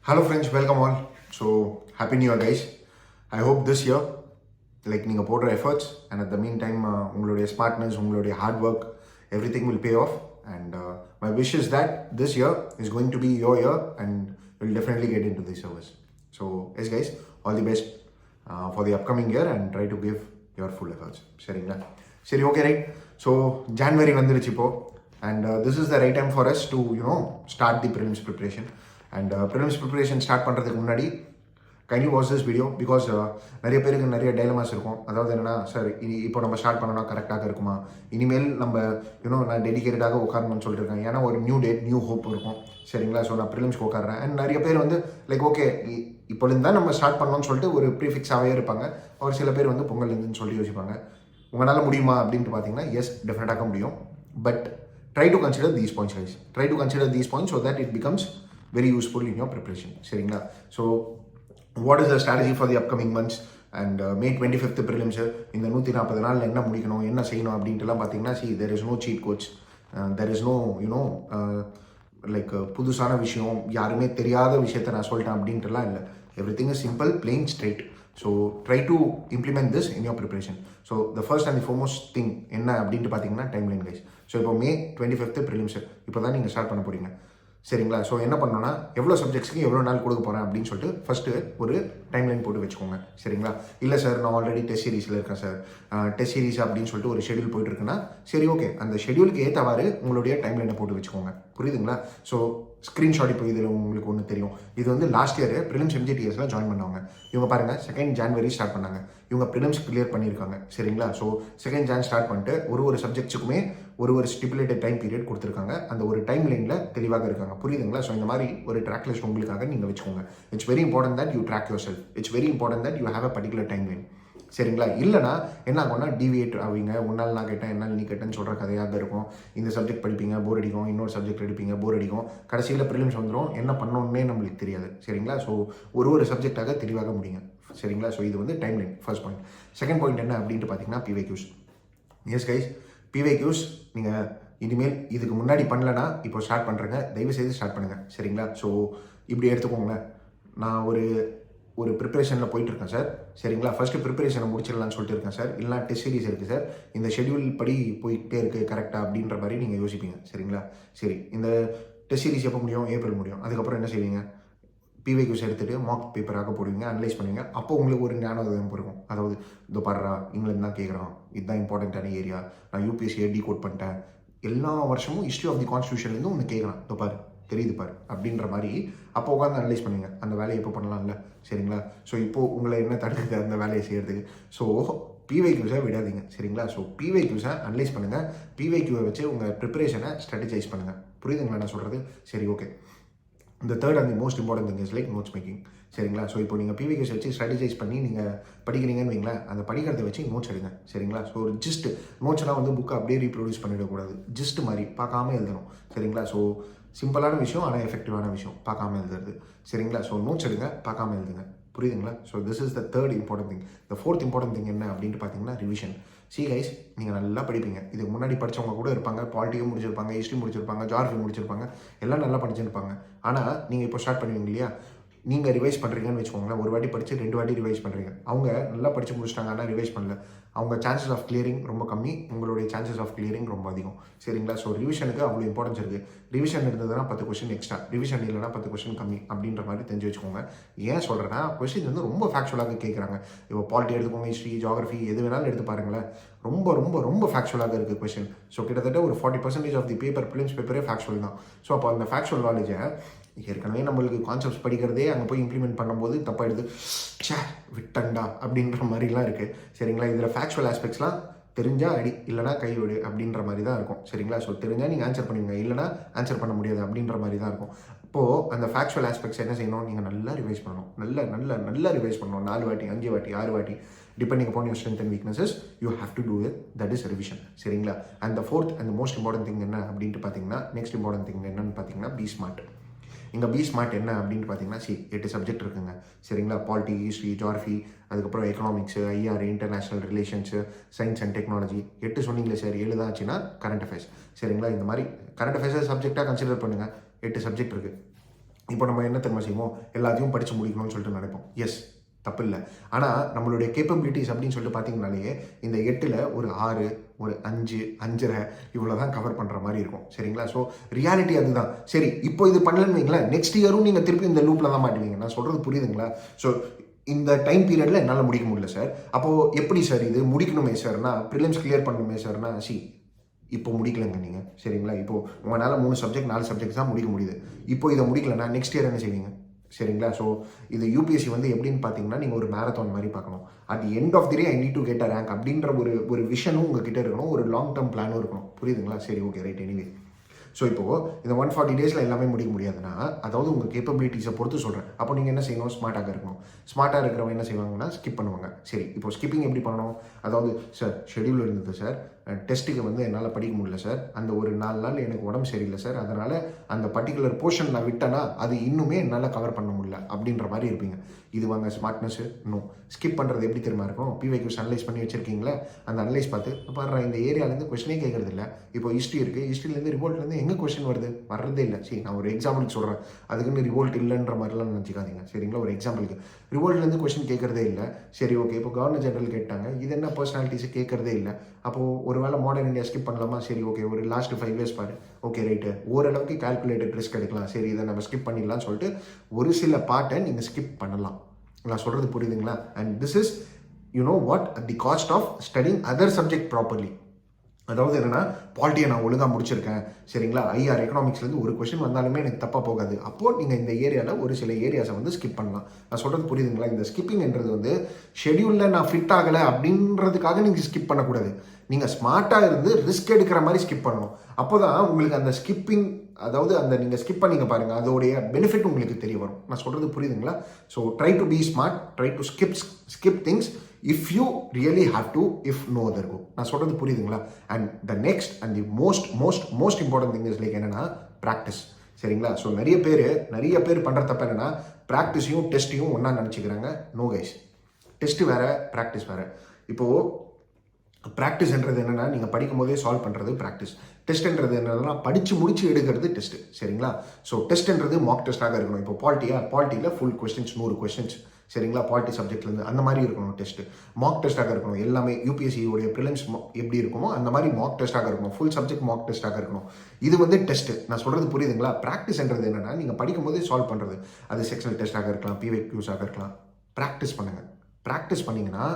Hello friends, welcome all. So happy new year guys. I hope this year like நீங்கள் போடுற efforts and at the meantime உங்களுடைய smartness, உங்களுடைய hard work, everything will pay off and my wish is that this year is going to be your year and you'll definitely get into this service. So yes guys, all the best for the upcoming year and try to give your full efforts. சரிங்களா? சரி okay right. So January வந்துருச்சு இப்போ and this is the right time for us to start the prelims preparation. And prelims preparation start பண்ணுறதுக்கு முன்னாடி kindly watch this video because நிறைய பேருக்கு நிறைய dilemmas இருக்கும். அதாவது என்னென்னா, சார் இப்போ நம்ம ஸ்டார்ட் பண்ணோன்னா கரெக்டாக இருக்குமா, இனிமேல் நம்ம நான் டெடிக்கேட்டடாக உட்காரணும்னு சொல்லிட்டு இருக்கேன். ஏன்னா ஒரு நியூ டேட் நியூ ஹோப் இருக்கும். சரிங்களா? ஸோ நான் ப்ரிலிம்ஸ்க்கு உட்காடுறேன். அண்ட் நிறைய பேர் வந்து லைக் ஓகே இப்போலேருந்து தான் நம்ம ஸ்டார்ட் பண்ணணும்னு சொல்லிட்டு ஒரு ப்ரீஃபிக்ஸாகவே இருப்பாங்க. ஒரு சில பேர் வந்து பொங்கல்லேருந்துன்னு சொல்லி யோசிப்பாங்க. உங்களால் முடியுமா அப்படின்ட்டு பார்த்தீங்கன்னா எஸ், டெஃபினட்டாக முடியும். But try to consider these points guys. Try to consider these points so that it becomes very useful in your preparation. சரிங்களா? So what is the strategy for the upcoming months and May 25th prelims இந்த 140 நாளில் என்ன முடிக்கணும், என்ன செய்யணும் அப்படின்ட்டுலாம் பார்த்தீங்கன்னா, see there is no cheat codes, there is no like புதுசான விஷயம், யாருமே தெரியாத விஷயத்தை நான் சொல்லிட்டேன் அப்படின்ட்டுலாம் இல்லை. Everything is simple, plain, straight. So try to implement this in your preparation. So the first and the foremost thing என்ன அப்படின்ட்டு பார்த்தீங்கன்னா டைம்லைன் கைஸ். ஸோ இப்போ May 25th ப்ரிலிம்ஸ் இப்போ தான் நீங்கள் ஸ்டார்ட் பண்ண போகிறீங்க. சரிங்களா? ஸோ என்ன பண்ணணும்னா, எவ்வளோ சப்ஜெக்ட்ஸ்க்கு எவ்வளோ நாள் கொடுக்க போகிறேன் அப்படின்னு சொல்லிட்டு ஃபஸ்ட்டு ஒரு டைம்லைன் போட்டு வச்சுக்கோங்க. சரிங்களா? இல்லை சார் நான் ஆல்ரெடி டெஸ்ட் சீரீஸில் இருக்கேன் சார், டெஸ்ட் சீரீஸ் அப்படின்னு சொல்லிட்டு ஒரு ஷெடியூல் போயிட்டு இருக்குன்னா, சரி ஓகே, அந்த ஷெடியூலுக்கு ஏற்றவாறு உங்களுடைய டைம்லைனை போட்டு வச்சுக்கோங்க. புரியுதுங்களா? ஸோ ஸ்க்ரீன்ஷாட் இப்போ இதில் உங்களுக்கு ஒன்று தெரியும். இது வந்து லாஸ்ட் இயர் ப்ரிலிம்ஸ் MJTSல ஜாயின் பண்ணவங்க. இவங்க பாருங்கள் 2nd January ஸ்டார்ட் பண்ணாங்க. இவங்க ப்ரிலிம்ஸ் கிளியர் பண்ணியிருக்காங்க. சரிங்களா? ஸோ 2nd Jan ஸ்டார்ட் பண்ணிட்டு ஒரு சப்ஜெக்ட்ஸுக்குமே ஒரு ஸ்டிப்புலேட்டட் டைம் பீரியட் கொடுத்துருக்காங்க. அந்த ஒரு டைம் லைனில் தெளிவாக இருக்காங்க. புரியுதுங்களா? ஸோ இந்த மாதிரி ஒரு ட்ராக் லிஸ்ட் உங்களுக்காக நீங்கள் வச்சுக்கோங்க. It's very important that you track yourself. It's very important that you have a particular timeline. சரிங்களா? இல்லைனா என்ன ஆகும்னா டிவியேட் ஆவீங்க. ஒன்றால் நான் கேட்டேன், என்னால் நீ கேட்டேன்னு சொல்கிற கதையாக இருக்கும். இந்த சப்ஜெக்ட் படிப்பீங்க, போர் அடிக்கும். இன்னொரு சப்ஜெக்ட் எடுப்பீங்க, போர் அடிக்கும். கடைசியில் ப்ரிலிம்ஸ் வந்துடும், என்ன பண்ணணுன்னே நம்மளுக்கு தெரியாது. சரிங்களா? ஸோ ஒரு சப்ஜெக்டாக தெளிவாக முடியுங்க. சரிங்களா? ஸோ இது வந்து time line, first point. Second point என்ன அப்படின்ட்டு பார்த்தீங்கன்னா PYQs. எஸ் கைஸ், PYQs நீங்கள் இனிமேல் இதுக்கு முன்னாடி பண்ணலன்னா இப்போ ஸ்டார்ட் பண்ணுறேங்க, தயவுசெய்து ஸ்டார்ட் பண்ணுங்கள். சரிங்களா? ஸோ இப்படி எடுத்துக்கோங்களேன், நான் ஒரு ப்ரிப்பரேஷனில் போயிட்டுருக்கேன் சார். சரிங்களா? ஃபஸ்ட்டு ப்ரிப்பரேஷனை முடிச்சிடலான்னு சொல்லிட்டு இருக்கேன் சார். இல்லைனா டெஸ்ட் சீரிஸ் இருக்குது சார், இந்த ஷெடியூல் படி போயிட்டே இருக்குது கரெக்டாக அப்படின்ற மாதிரி நீங்கள் யோசிப்பீங்க. சரிங்களா? சரி, இந்த டெஸ்ட் சீரிஸ் எப்போ முடியும்? ஏப்ரல் முடியும். அதுக்கப்புறம் என்ன செய்வீங்க? PYQs எடுத்துகிட்டு மார்க் பேப்பராக போடுவீங்க, அனலைஸ் பண்ணுவீங்க. அப்போ உங்களுக்கு ஒரு ஞானோதயம் இருக்கும். அதாவது இதோ பாடுறா, இங்கிலாந்து தான் கேட்குறான், இதுதான் இம்பார்ட்டண்ட்டான ஏரியா, நான் UPSC டீகோட் பண்ணிட்டேன், எல்லா வருஷமும் ஹிஸ்ட்ரி ஆஃப் தி கான்ஸ்டியூஷன்லேருந்து ஒன்று கேட்குறான், இதோ பாரு தெரியுது பாரு அப்படின்ற மாதிரி அப்போ உட்காந்து அனலைஸ் பண்ணுவீங்க. அந்த வேலையை எப்போ பண்ணலாம்ல? சரிங்களா? ஸோ இப்போது உங்களை என்ன தடுக்குது அந்த வேலையை செய்கிறதுக்கு? ஸோ PYQஸை விடாதீங்க. சரிங்களா? ஸோ PYQஸை அனலைஸ் பண்ணுங்கள். PYQவை வச்சு உங்கள் ப்ரிப்பரேஷனை ஸ்ட்ராட்டஜைஸ் பண்ணுங்கள். புரியுதுங்களா நான் சொல்கிறது? சரி ஓகே. இந்த third and the most important thing is like notes making. சரிங்களா? ஸோ இப்போ நீங்கள் PYQs வச்சு ஸ்ட்ராட்டஜைஸ் பண்ணி நீங்கள் படிக்கிறீங்கன்னு வைங்களேன், அந்த படிக்கிறத வச்சு நோட்ஸ் எடுங்க. சரிங்களா? ஸோ ஒரு ஜிஸ்ட் நோட்ஸ்லாம் வந்து புக்கை அப்படியே ரீப்ரொடியூஸ் பண்ணிடக்கூடாது. ஜிஸ்ட் மாதிரி பார்க்காம எழுதணும். சரிங்களா? ஸோ சிம்பிளான விஷயம், ஆனால் எஃபெக்டிவான விஷயம், பார்க்காம எழுதுறது. சரிங்களா? ஸோ நோட்ஸ் எடுங்க, பார்க்காம எழுதுங்க. புரியுதுங்களா? So this is the third important thing. The fourth important thing என்ன அப்படின்ட்டு பார்த்தீங்கன்னா ரிவிஷன். சி கைஸ், நீங்கள் நல்லா படிப்பீங்க. இதுக்கு முன்னாடி படித்தவங்க கூட இருப்பாங்க, பாலிட்டியும் முடிச்சிருப்பாங்க, ஹிஸ்ட்ரி முடிச்சிருப்பாங்க, ஜியாகிரஃபி முடிச்சிருப்பாங்க, எல்லாம் நல்லா படிச்சிருப்பாங்க. ஆனால் நீங்கள் இப்போ ஸ்டார்ட் பண்ணுவீங்க இல்லையா, நீங்கள் ரிவைஸ் பண்ணுறீங்கன்னு வச்சுக்கோங்களேன். ஒரு வாட்டி படித்து 2 வாட்டி ரிவைஸ் பண்ணுறீங்க. அவங்க நல்லா படித்து முடிச்சிட்டாங்க, ஆனால் ரிவைஸ் பண்ணல. அவங்க சான்சஸ் ஆஃப் கிளியரிங் ரொம்ப கம்மி, உங்களுடைய சான்சஸ் ஆஃப் கிளியரிங் ரொம்ப அதிகம். சரிங்களா? ஸோ ரிவிஷனுக்கு அவ்வளோ இம்பார்ட்டன்ஸ் இருக்குது. ரிவிஷன் இருந்ததுன்னா 10 கொஸ்டின் எக்ஸ்ட்ரா, ரிவிஷன் இல்லைனா 10 கொஸ்டின் கம்மி அப்படின்ற மாதிரி தெரிஞ்சு வச்சுக்கோங்க. ஏன் சொல்கிறேன்னா, கொஸ்டின் வந்து ரொம்ப ஃபேக்சுவலாக கேட்குறாங்க. இப்போ பாலிட்டி எடுத்துக்கோங்க, ஹிஸ்ட்ரி, ஜியாகிரஃபி எது வேணாலும் எடுத்து பாருங்களேன், ரொம்ப ரொம்ப ரொம்ப ஃபேக்சுவலாக இருக்குது கொஸ்டின். ஸோ கிட்டத்தட்ட ஒரு 40% ஆஃப் தி பேப்பர், ப்ரிலிம்ஸ் பேப்பரே ஃபேக்சுவல் தான். ஸோ அப்போ அந்த ஃபேக்சுவல் நாலேஜை ஏற்கனவே நம்மளுக்கு கான்செப்ட்ஸ் படிக்கிறதே அங்கே போய் இம்ப்ளிமெண்ட் பண்ணும்போது தப்பாயிடுது, விட்டண்டா அப்படின்ற மாதிரிலாம் இருக்குது. சரிங்களா? இதில் ஃபேக்சுவல் ஆஸ்பெக்ட்ஸ்லாம் தெரிஞ்சால் அடி, இல்லைனா கைவிடு அப்படின்ற மாதிரி தான் இருக்கும். சரிங்களா? ஸோ தெரிஞ்சால் நீங்கள் ஆன்சர் பண்ணுவீங்க, இல்லைனா ஆன்சர் பண்ண முடியாது அப்படின்ற மாதிரி தான் இருக்கும். இப்போது அந்த ஃபேக்சுவல் ஆஸ்பெக்ட்ஸ் என்ன செய்யணும்? நீங்கள் நல்லா ரிவைஸ் பண்ணணும். நல்லா ரிவைஸ் பண்ணணும். 4 வாட்டி, 5 வாட்டி, 6 வாட்டி, depending upon your strength and weaknesses, you have to do it. That is revision. சரிங்களா? And the fourth and the most important thing என்ன அப்படின்ட்டு பார்த்தீங்கன்னா, நெக்ஸ்ட் இம்பார்ட்டன்ட் திங் என்னன்னு பார்த்தீங்கன்னா பி ஸ்மார்ட். இங்கே பி ஸ்மார்ட் என்ன அப்படின்னு பார்த்தீங்கன்னா, 8 சப்ஜெக்ட் இருக்குங்க. சரிங்களா? பாலிட்டி, ஹிஸ்ட்ரி, ஜியாகிரஃபி, அதுக்கப்புறம் economics, IR, international relations, science and technology. 8 சொன்னீங்களே சார், 7 தான் ஆச்சுன்னா கரண்ட் அஃபேர்ஸ். சரிங்களா? இந்த மாதிரி கரண்ட் அஃபேர்ஸை சப்ஜெக்டாக கன்சிடர் பண்ணுங்கள். 8 சப்ஜெக்ட் இருக்குது. இப்போ நம்ம என்ன தெரியுமா செய்வோம், எல்லாத்தையும் படித்து முடிக்கணும்னு சொல்லிட்டு நினைப்போம். எஸ், தப்பு இல்லை. ஆனால் நம்மளுடைய கேப்பபிலிட்டிஸ் அப்படின்னு சொல்லிட்டு பார்த்தீங்கனாலே இந்த 8ல் ஒரு 6, ஒரு 5, 5.5 இவ்வளோ தான் கவர் பண்ணுற மாதிரி இருக்கும். சரிங்களா? ஸோ ரியாலிட்டி அதுதான். சரி, இப்போ இது பண்ணலன்னு வைங்களேன், நெக்ஸ்ட் இயரும் நீங்கள் திருப்பி இந்த லூப்பில் தான் மாட்டுவீங்க. நான் சொல்கிறது புரியுதுங்களா? ஸோ இந்த டைம் பீரியடில் என்னால் முடிக்க முடியல சார். அப்போது எப்படி சார் இது முடிக்கணுமே சார்னா, ப்ரிலிம்ஸ் கிளியர் பண்ணணுமே சார்னா, இப்போ முடிக்கலைங்க நீங்கள். சரிங்களா? இப்போது உங்களால் 3 சப்ஜெக்ட் 4 சப்ஜெக்ட் தான் முடிக்க முடியுது. இப்போ இதை முடிக்கலன்னா நெக்ஸ்ட் இயர் என்ன செய்வீங்க? சரிங்களா? ஸோ இது யூபிஎஸ்சி வந்து எப்படின்னு பார்த்தீங்கன்னா, நீங்கள் ஒரு மேரத்தான் மாதிரி பார்க்கணும். At the end of the day I need to get a rank அப்படின்ற ஒரு விஷனும் உங்ககிட்ட இருக்கணும், ஒரு லாங் டேர்ம் பிளானும் இருக்கணும். புரியுதுங்களா? சரி, ஓகே, ரைட். எனிவே, ஸோ இப்போது இந்த 140 டேஸில் எல்லாமே முடிக்க முடியாதுன்னா, அதாவது உங்கள் கேப்பபிலிட்டிஸை பொறுத்து சொல்கிறேன். அப்போ நீங்கள் என்ன செய்யணும்? ஸ்மார்ட்டாக இருக்கணும். ஸ்மார்ட்டாக இருக்கிறவங்க என்ன செய்வாங்கன்னா, ஸ்கிப் பண்ணுவாங்க. சரி, இப்போ ஸ்கிப்பிங் எப்படி பண்ணணும்? அதாவது சார் ஷெடியூல் இருந்தது சார், டெஸ்ட்டுக்கு வந்து என்னால் படிக்க முடியல சார், அந்த ஒரு 4 நாள் எனக்கு உடம்பு சரியில்லை சார், அதனால் அந்த பர்டிகுலர் போர்ஷன் நான் விட்டேன்னா அது இன்னுமே என்னால் கவர் பண்ண முடியல அப்படின்ற மாதிரி இருப்பீங்க. இது வாங்க ஸ்மார்ட்னஸ்ஸு. இன்னும் ஸ்கிப் பண்ணுறது எப்படி தெரியுமா இருக்கணும்? பிவைக்யூஸ் அனலைஸ் பண்ணி வச்சிருக்கீங்களா? அந்த அனலைஸ் பார்த்து பாரு, இந்த ஏரியாலேருந்து கொஸ்டினே கேட்கறது இல்லை. இப்போ ஹிஸ்ட்ரி இருக்குது, ஹிஸ்ட்ரிலேருந்து ரிவோல்ட்லேருந்து எங்கே கொஸ்டின் வருது? வர்றதே இல்லை. சரி, நான் ஒரு எக்ஸாம்பிளுக்கு சொல்கிறேன், அதுக்குன்னு ரிவோல்ட் இல்லைன்ற மாதிரிலாம் நினச்சிக்காதீங்க. சரிங்களா? ஒரு எக்ஸாம்பிளுக்கு ரிவோல்ட்லேருந்து கொஸ்டின் கேட்கறதே இல்லை. சரி, ஓகே, இப்போ கவர்னர் ஜெனரல் கேட்டாங்க, இது என்ன பர்சனாலிட்டிஸை கேட்கறதே இல்லை. அப்போது ஒரு வேளை மாடர்ன் இந்தியா ஸ்கிப் பண்ணலாமா? சரி, ஓகே, ஒரு லாஸ்ட் 5 இயர்ஸ் பாரு, ஓகே, ரைட்டு, ஓரளவுக்கு கால்குலேட்டட் ரிஸ்க் எடுக்கலாம், சரி இதை நம்ம ஸ்கிப் பண்ணிடலாம்னு சொல்லிட்டு ஒரு சில பார்ட்டை நீங்கள் ஸ்கிப் பண்ணலாம். நான் சொல்கிறது புரியுதுங்களா? And this is what at the cost of studying other subject properly. அதாவது என்னன்னா, பாலிட்டியை நான் ஒழுங்காக முடிச்சிருக்கேன், சரிங்களா, ஐஆர் எக்கனாமிக்ஸ்லேருந்து ஒரு கொஸ்டின் வந்தாலுமே எனக்கு தப்பாக போகாது. அப்போது நீங்கள் இந்த ஏரியாவில் ஒரு சில ஏரியாஸை வந்து ஸ்கிப் பண்ணலாம். நான் சொல்கிறது புரியுதுங்களா? இந்த ஸ்கிப்பிங்ன்றது வந்து ஷெடியூலில் நான் ஃபிட் ஆகலை அப்படின்றதுக்காக நீங்கள் ஸ்கிப் பண்ணக்கூடாது. நீங்கள் ஸ்மார்ட்டாக இருந்து ரிஸ்க் எடுக்கிற மாதிரி ஸ்கிப் பண்ணணும். அப்போ தான் உங்களுக்கு அந்த ஸ்கிப்பிங், அதாவது அந்த நீங்கள் ஸ்கிப் பண்ணிங்க பாருங்கள், அதோடைய பெனிஃபிட் உங்களுக்கு தெரிய வரும். நான் சொல்கிறது புரியுதுங்களா? So try to be smart, try to skip things if you really have to, if no other go. நான் சொல்கிறது புரியுதுங்களா? And the next and the most important thing is like என்னன்னா, ப்ராக்டிஸ். சரிங்களா? ஸோ நிறைய பேர் பண்ணுற தப்பு என்னன்னா, ப்ராக்டிஸையும் டெஸ்ட்டையும் ஒன்றா நினச்சிக்கிறாங்க. நோ கைஸ், டெஸ்ட்டு வேறு, ப்ராக்டிஸ் வேறு. இப்போது ப்ராக்டிஸ்ன்றது என்னென்னா, நீங்கள் படிக்கும் போதே சால்வ் பண்ணுறது ப்ராக்டிஸ். டெஸ்ட்ன்றது என்னன்னா, படித்து முடிச்சு எடுக்கிறது டெஸ்ட்டு. சரிங்களா? ஸோ டெஸ்ட்ன்றது மாக் டெஸ்ட்டாக இருக்கணும். இப்போ பாலிட்டியில் ஃபுல் கொஸ்டின்ஸ் 100 கொஸ்டின்ஸ், சரிங்களா, பாலிட்டி சப்ஜெக்ட்லேருந்து அந்த மாதிரி இருக்கணும் டெஸ்ட்டு. மாக் டெஸ்ட்டாக இருக்கணும். எல்லாமே யூபிஎஸ்சியோடைய ப்ரிலிம்ஸ் எப்படி இருக்குமோ அந்த மாதிரி மாக் டெஸ்ட்டாக இருக்கணும். ஃபுல் சப்ஜெக்ட் மாக் டெஸ்ட்டாக இருக்கணும். இது வந்து டெஸ்ட்டு. நான் சொல்கிறது புரியுதுங்களா? ப்ராக்டிஸ்ன்றது என்னென்னா, நீங்கள் படிக்கும் போதே சால்வ் பண்ணுறது. அது செக்ஷனல் டெஸ்ட்டாக இருக்கலாம், பிவைக்யூஸாக இருக்கலாம். ப்ராக்டிஸ் பண்ணுங்கள். ப்ராக்டிஸ் பண்ணிங்கன்னா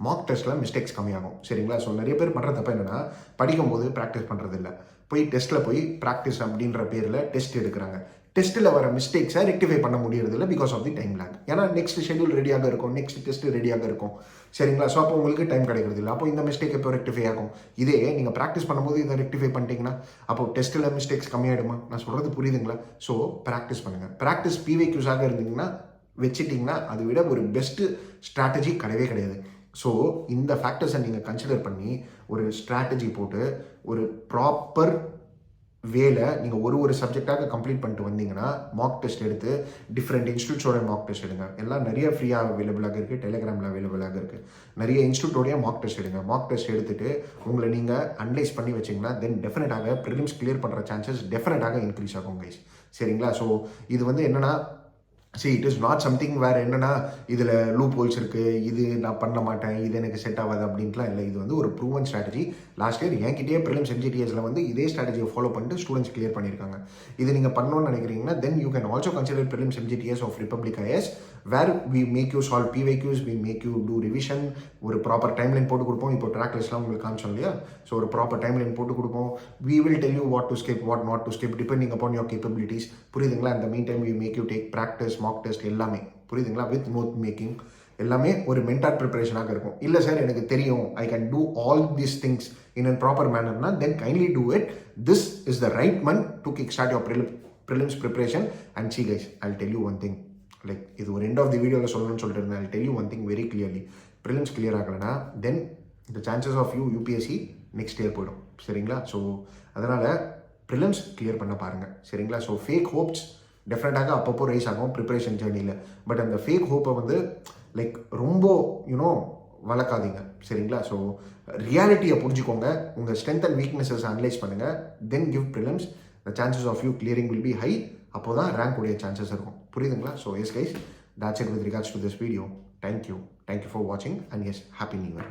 மார்க் டெஸ்ட்டில் மிஸ்டேக்ஸ் கம்மியாகும். சரிங்களா? ஸோ நிறைய பேர் பண்ணுற தப்ப என்னென்னா, படிக்கும்போது ப்ராக்டிஸ் பண்ணுறது இல்லை, போய் டெஸ்ட்டில் போய் ப்ராக்டிஸ் அப்படின்ற பேரில் டெஸ்ட் எடுக்கிறாங்க. டெஸ்ட்டில் வர மிஸ்டேக்ஸை ரெக்டிஃபை பண்ண முடியறதில்ல because of the time lag. ஏன்னா நெக்ஸ்ட் ஷெடியூல் ரெடியாக இருக்கும், நெக்ஸ்ட் டெஸ்ட் ரெடியாக இருக்கும். சரிங்களா? ஸோ அப்போ உங்களுக்கு டைம் கிடைக்கிறது இல்லை. அப்போ இந்த மிஸ்டேக் இப்போ ரெக்டிஃபை ஆகும். இதே நீங்கள் ப்ராக்டிஸ் பண்ணும்போது இதை ரெக்டிஃபை பண்ணிட்டீங்கன்னா அப்போ டெஸ்ட்டில் மிஸ்டேக்ஸ் கம்மியாயிடுமா? நான் சொல்கிறது புரியுதுங்களா? ஸோ ப்ராக்டிஸ் பண்ணுங்கள். ப்ராக்டிஸ் பிவைக்யூஸாக இருந்தீங்கன்னா வச்சுட்டிங்கன்னா அதை விட ஒரு பெஸ்ட்டு ஸ்ட்ராட்டஜி கிடையவே. ஸோ இந்த ஃபேக்டர்ஸை நீங்கள் கன்சிடர் பண்ணி ஒரு ஸ்ட்ராட்டஜி போட்டு ஒரு ப்ராப்பர் வேலை நீங்கள் ஒரு சப்ஜெக்டாக கம்ப்ளீட் பண்ணிட்டு வந்தீங்கன்னா, மார்க் டெஸ்ட் எடுத்து டிஃப்ரெண்ட் இன்ஸ்டியூட்ஸோட மார்க் டெஸ்ட் எடுங்க. எல்லாம் நிறைய ஃப்ரீயாக அவைலபிளாக இருக்குது, டெலிகிராமில் அவைலபிளாக இருக்குது. நிறைய இன்ஸ்டியூட்டோடைய மார்க் டெஸ்ட் எடுங்க. மார்க் டெஸ்ட் எடுத்துகிட்டு உங்களை நீங்கள் அனலைஸ் பண்ணி வச்சிங்கன்னா தென் டெஃபினட்டாக ப்ரிலிம்ஸ் கிளியர் பண்ணுற சான்சஸ் டெஃபினட்டாக இன்க்ரீஸ் ஆகும் கைஸ். சரிங்களா? ஸோ இது வந்து என்னென்னா, இட் இஸ் நாட் சம்திங் வேறு என்னென்னா இதில் லூப் ஹோல்ஸ் இருக்குது, இது நான் பண்ண மாட்டேன், இது எனக்கு செட் ஆகாது அப்படின்ட்டுலாம் இல்லை. இது வந்து ஒரு ப்ரூவன் ஸ்ட்ராட்டஜி. லாஸ்ட் இயர் என்கிட்டயே ப்ரிலிம்ஸ் எம்ஜிடிஎஸில் வந்து இதே ஸ்ட்ராட்டஜியை ஃபாலோ பண்ணிட்டு ஸ்டூடெண்ட்ஸ் கிளியர் பண்ணியிருக்காங்க. இது நீங்கள் பண்ணணும்னு நினைக்கிறீங்கன்னா then you can also consider prelims MGTS of Republic IAS, where we make you solve PYQs, we make you do revision. ஒரு ப்ராப்பர் டைம்லைன் போட்டு கொடுப்போம். இப்போ ட்ராக் லிஸ்ட்லாம் உங்களுக்கு காமிச்சோம் இல்லையா? ஸோ ஒரு ப்ராப்பர் டைம்லைன் போட்டு கொடுப்போம். We will tell you what to skip, what not to skip, depending upon your capabilities. புரியுதுங்களா? இந்த meantime we make you take practice, mock test எல்லாமே. புரியுதுங்களா? வித் நோட் மேக்கிங் எல்லாமே ஒரு மென்டார் ப்ரிப்பரேஷனாக இருக்கும். இல்லை சார் எனக்கு தெரியும், I can do all these things in a proper மேனர்னா then kindly do it. This is the right month to kick start your prelims preparation. And see guys, I'll tell you one thing, like இது ஒரு end of தி வீடியோவில் சொல்லணும்னு சொல்லிட்டு இருந்தேன். I'll tell you one thing very clearly. Prelims clear ஆகலைன்னா தென் the chances of you UPSC next year போயிடும். சரிங்களா? So அதனால் ப்ரிலிம்ஸ் கிளியர் பண்ண பாருங்கள். சரிங்களா? ஸோ ஃபேக் ஹோப்ஸ் டெஃபினட்டாக அப்பப்போ ரைஸ் ஆகும் ப்ரிப்பரேஷன் ஜேர்னியில். பட் அந்த ஃபேக் ஹோப்பை வந்து லைக் ரொம்ப வளர்க்காதீங்க. சரிங்களா? ஸோ ரியாலிட்டியை புரிஞ்சுக்கோங்க, உங்கள் ஸ்ட்ரென்த் அண்ட் வீக்னஸஸ் அனலைஸ் பண்ணுங்கள், then give prelims. The chances of you clearing will be high. அப்போ தான் ரேங்க் உடைய சான்சஸ் இருக்கும். புரியுதுங்களா? So yes guys, that's it with regards to this video. Thank you for watching, and yes, happy new year.